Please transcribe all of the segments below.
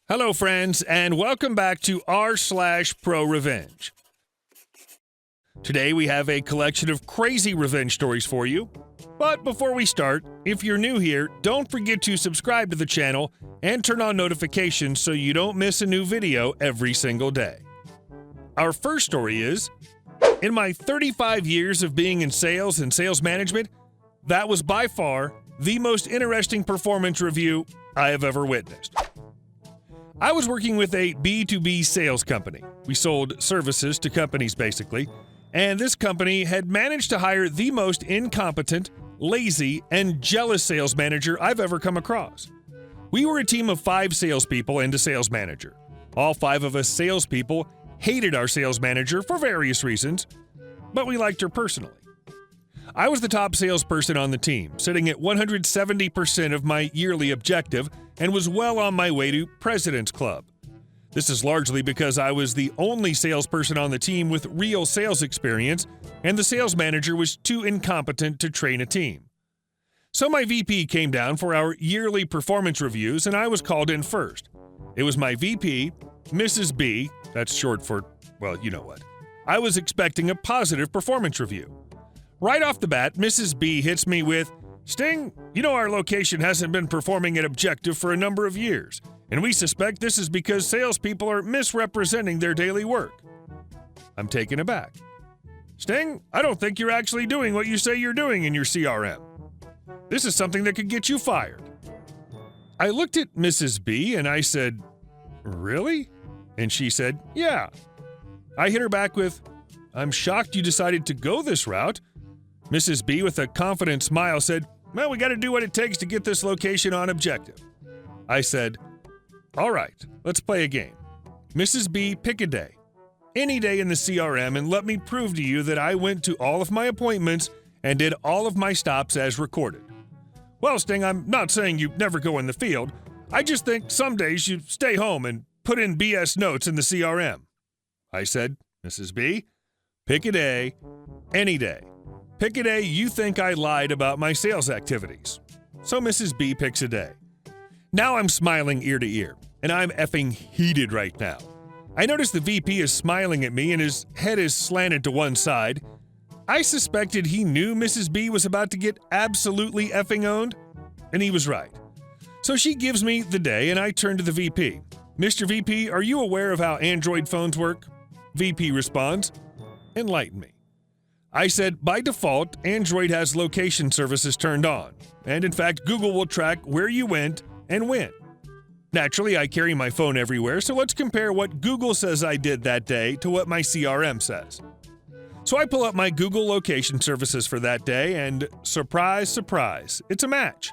Hello, friends, and welcome back to r/ProRevenge. Today we have a collection of crazy revenge stories for you. But before we start, if you're new here, don't forget to subscribe to the channel and turn on notifications so you don't miss a new video every single day. Our first story is, in my 35 years of being in sales and sales management, that was by far the most interesting performance review I have ever witnessed. I was working with a B2B sales company. We sold services to companies, basically, and this company had managed to hire the most incompetent, lazy, and jealous sales manager I've ever come across. We were a team of 5 salespeople and a sales manager. All 5 of us salespeople hated our sales manager for various reasons, but we liked her personally. I was the top salesperson on the team, sitting at 170% of my yearly objective, and was well on my way to President's Club. This is largely because I was the only salesperson on the team with real sales experience, and the sales manager was too incompetent to train a team. So my VP came down for our yearly performance reviews, and I was called in first. It was my VP, Mrs. B, that's short for, well, you know what. I was expecting a positive performance review. Right off the bat, Mrs. B hits me with, "Sting, you know our location hasn't been performing at objective for a number of years, and we suspect this is because salespeople are misrepresenting their daily work." I'm taken aback. "Sting, I don't think you're actually doing what you say you're doing in your CRM. This is something that could get you fired." I looked at Mrs. B and I said, "Really?" And she said, "Yeah." I hit her back with, "I'm shocked you decided to go this route." Mrs. B, with a confident smile, said, "Well, we got to do what it takes to get this location on objective." I said, "All right, let's play a game. Mrs. B, pick a day. Any day in the CRM, and let me prove to you that I went to all of my appointments and did all of my stops as recorded." "Well, Sting, I'm not saying you never go in the field. I just think some days you stay home and put in BS notes in the CRM." I said, "Mrs. B, pick a day, any day. Pick a day you think I lied about my sales activities." So Mrs. B picks a day. Now I'm smiling ear to ear, and I'm effing heated right now. I notice the VP is smiling at me and his head is slanted to one side. I suspected he knew Mrs. B was about to get absolutely effing owned, and he was right. So she gives me the day, and I turn to the VP. "Mr. VP, are you aware of how Android phones work?" VP responds, "Enlighten me." I said, "By default, Android has location services turned on, and in fact, Google will track where you went and when. Naturally, I carry my phone everywhere, so let's compare what Google says I did that day to what my CRM says." So I pull up my Google location services for that day, and surprise, surprise, it's a match.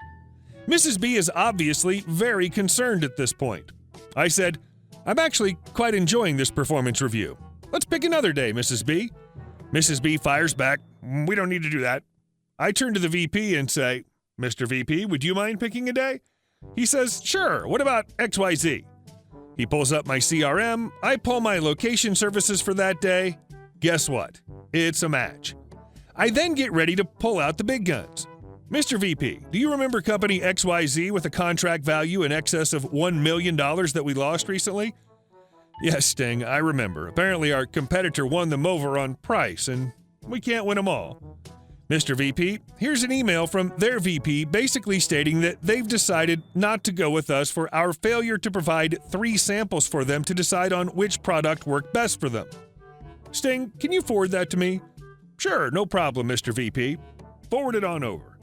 Mrs. B is obviously very concerned at this point. I said, "I'm actually quite enjoying this performance review. Let's pick another day, Mrs. B." Mrs. B fires back, "We don't need to do that." I turn to the VP and say, "Mr. VP, would you mind picking a day?" He says, "Sure, what about XYZ?" He pulls up my CRM, I pull my location services for that day. Guess what? It's a match. I then get ready to pull out the big guns. "Mr. VP, do you remember company XYZ with a contract value in excess of $1 million that we lost recently?" "Yes, Sting, I remember. Apparently our competitor won them over on price, and we can't win them all." "Mr. VP, here's an email from their VP basically stating that they've decided not to go with us for our failure to provide 3 samples for them to decide on which product worked best for them." "Sting, can you forward that to me?" "Sure, no problem, Mr. VP. Forward it on over."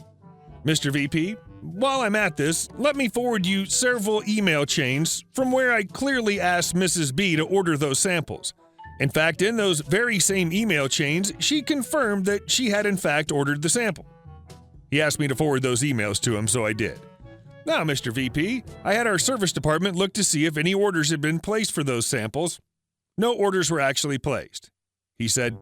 "Mr. VP, while I'm at this, let me forward you several email chains from where I clearly asked Mrs. B to order those samples. In fact, in those very same email chains, she confirmed that she had in fact ordered the sample." He asked me to forward those emails to him, so I did. "Now, Mr. VP, I had our service department look to see if any orders had been placed for those samples. No orders were actually placed." He said,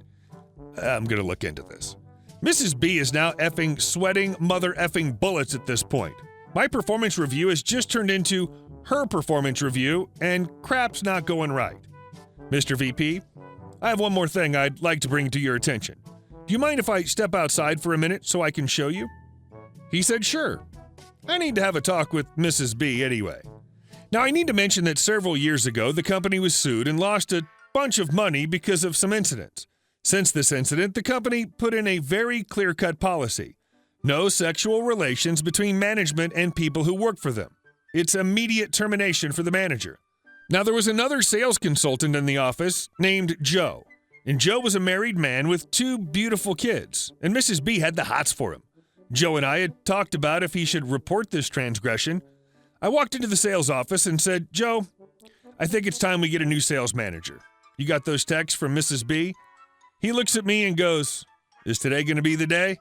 "I'm going to look into this." Mrs. B is now effing sweating mother effing bullets at this point. My performance review has just turned into her performance review, and crap's not going right. "Mr. VP, I have one more thing I'd like to bring to your attention. Do you mind if I step outside for a minute so I can show you?" He said, "Sure. I need to have a talk with Mrs. B anyway." Now, I need to mention that several years ago, the company was sued and lost a bunch of money because of some incidents. Since this incident, the company put in a very clear-cut policy. No sexual relations between management and people who work for them. It's immediate termination for the manager. Now, there was another sales consultant in the office named Joe. And Joe was a married man with 2 beautiful kids, and Mrs. B had the hots for him. Joe and I had talked about if he should report this transgression. I walked into the sales office and said, "Joe, I think it's time we get a new sales manager. You got those texts from Mrs. B?" He looks at me and goes, "Is today going to be the day?"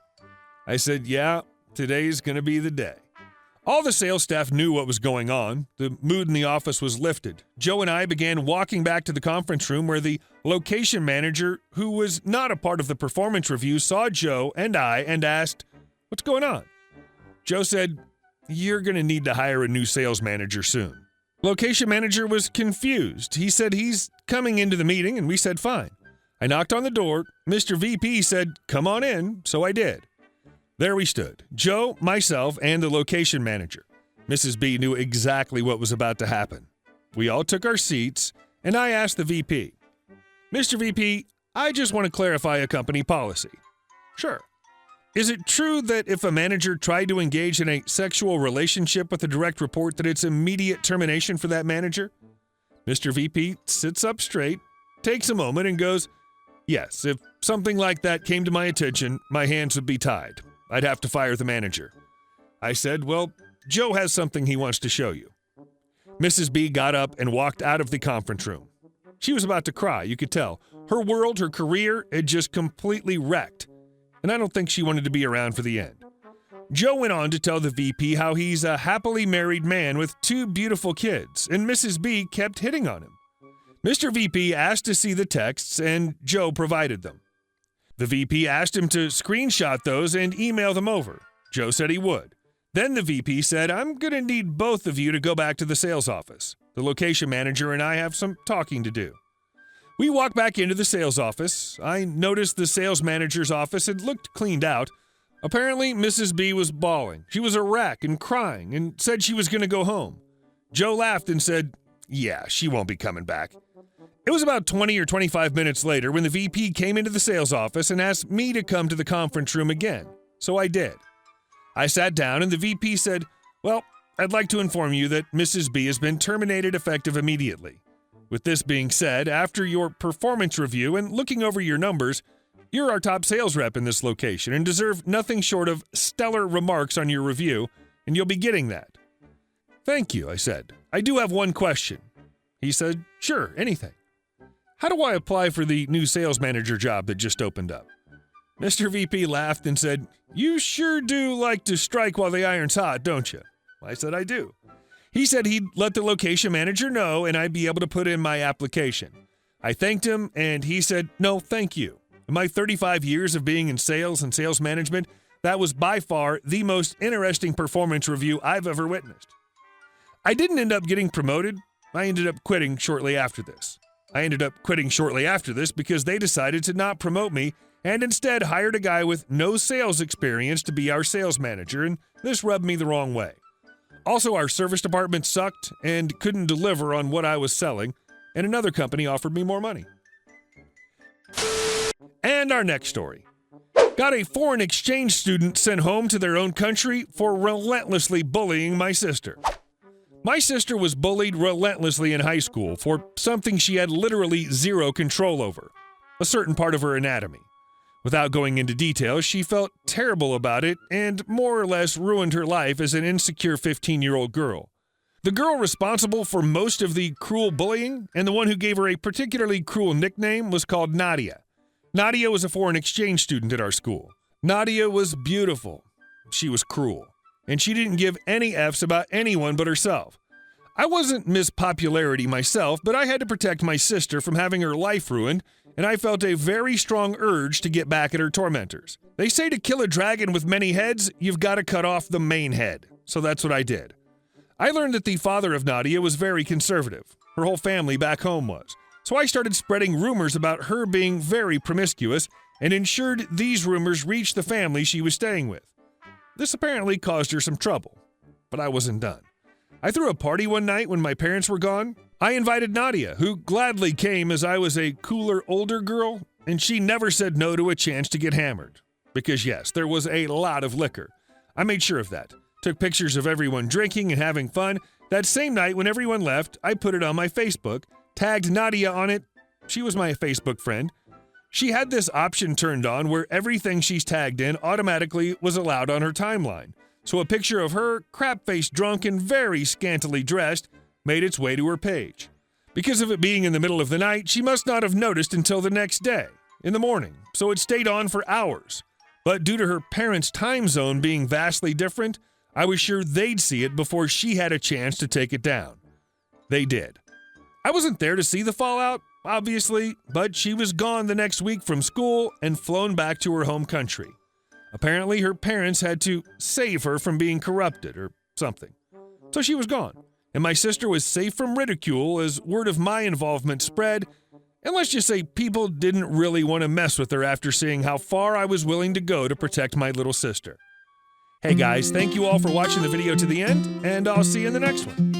I said, "Yeah, today's going to be the day." All the sales staff knew what was going on. The mood in the office was lifted. Joe and I began walking back to the conference room where the location manager, who was not a part of the performance review, saw Joe and I and asked, "What's going on?" Joe said, "You're going to need to hire a new sales manager soon." Location manager was confused. He said he's coming into the meeting, and we said fine. I knocked on the door. Mr. VP said, "Come on in," so I did. There we stood, Joe, myself, and the location manager. Mrs. B knew exactly what was about to happen. We all took our seats, and I asked the VP, "Mr. VP, I just want to clarify a company policy." "Sure." "Is it true that if a manager tried to engage in a sexual relationship with a direct report that it's immediate termination for that manager?" Mr. VP sits up straight, takes a moment, and goes, "Yes, if something like that came to my attention, my hands would be tied. I'd have to fire the manager." I said, "Well, Joe has something he wants to show you." Mrs. B got up and walked out of the conference room. She was about to cry, you could tell. Her world, her career, had just completely wrecked. And I don't think she wanted to be around for the end. Joe went on to tell the VP how he's a happily married man with 2 beautiful kids, and Mrs. B kept hitting on him. Mr. VP asked to see the texts, and Joe provided them. The VP asked him to screenshot those and email them over. Joe said he would. Then the VP said, "I'm going to need both of you to go back to the sales office. The location manager and I have some talking to do." We walked back into the sales office. I noticed the sales manager's office had looked cleaned out. Apparently, Mrs. B was bawling. She was a wreck and crying and said she was going to go home. Joe laughed and said, "Yeah, she won't be coming back." It was about 20 or 25 minutes later when the VP came into the sales office and asked me to come to the conference room again. So I did. I sat down and the VP said, "Well, I'd like to inform you that Mrs. B has been terminated effective immediately. With this being said, after your performance review and looking over your numbers, you're our top sales rep in this location and deserve nothing short of stellar remarks on your review, and you'll be getting that." "Thank you," I said. "I do have one question." He said, "Sure, anything." "How do I apply for the new sales manager job that just opened up?" Mr. VP laughed and said, "You sure do like to strike while the iron's hot, don't you?" I said, "I do." He said he'd let the location manager know and I'd be able to put in my application. I thanked him and he said, "No, thank you. In my 35 years of being in sales and sales management, that was by far the most interesting performance review I've ever witnessed." I didn't end up getting promoted. I ended up quitting shortly after this. Because they decided to not promote me and instead hired a guy with no sales experience to be our sales manager, and this rubbed me the wrong way. Also, our service department sucked and couldn't deliver on what I was selling, and another company offered me more money. And our next story. Got a foreign exchange student sent home to their own country for relentlessly bullying my sister. My sister was bullied relentlessly in high school for something she had literally zero control over, a certain part of her anatomy. Without going into details, she felt terrible about it and more or less ruined her life as an insecure 15-year-old girl. The girl responsible for most of the cruel bullying and the one who gave her a particularly cruel nickname was called Nadia. Nadia was a foreign exchange student at our school. Nadia was beautiful. She was cruel. And she didn't give any F's about anyone but herself. I wasn't Miss Popularity myself, but I had to protect my sister from having her life ruined, and I felt a very strong urge to get back at her tormentors. They say to kill a dragon with many heads, you've got to cut off the main head. So that's what I did. I learned that the father of Nadia was very conservative. Her whole family back home was. So I started spreading rumors about her being very promiscuous and ensured these rumors reached the family she was staying with. This apparently caused her some trouble, but I wasn't done. I threw a party one night when my parents were gone. I invited Nadia, who gladly came as I was a cooler older girl, and she never said no to a chance to get hammered. Because yes, there was a lot of liquor. I made sure of that. Took pictures of everyone drinking and having fun. That same night when everyone left, I put it on my Facebook, tagged Nadia on it. She was my Facebook friend. She had this option turned on where everything she's tagged in automatically was allowed on her timeline. So a picture of her, crap-faced drunk and very scantily dressed, made its way to her page. Because of it being in the middle of the night, she must not have noticed until the next day, in the morning, so it stayed on for hours. But due to her parents' time zone being vastly different, I was sure they'd see it before she had a chance to take it down. They did. I wasn't there to see the fallout, obviously, but she was gone the next week from school and flown back to her home country. Apparently, her parents had to save her from being corrupted or something. So she was gone, and my sister was safe from ridicule as word of my involvement spread, and let's just say people didn't really want to mess with her after seeing how far I was willing to go to protect my little sister. Hey guys, thank you all for watching the video to the end, and I'll see you in the next one.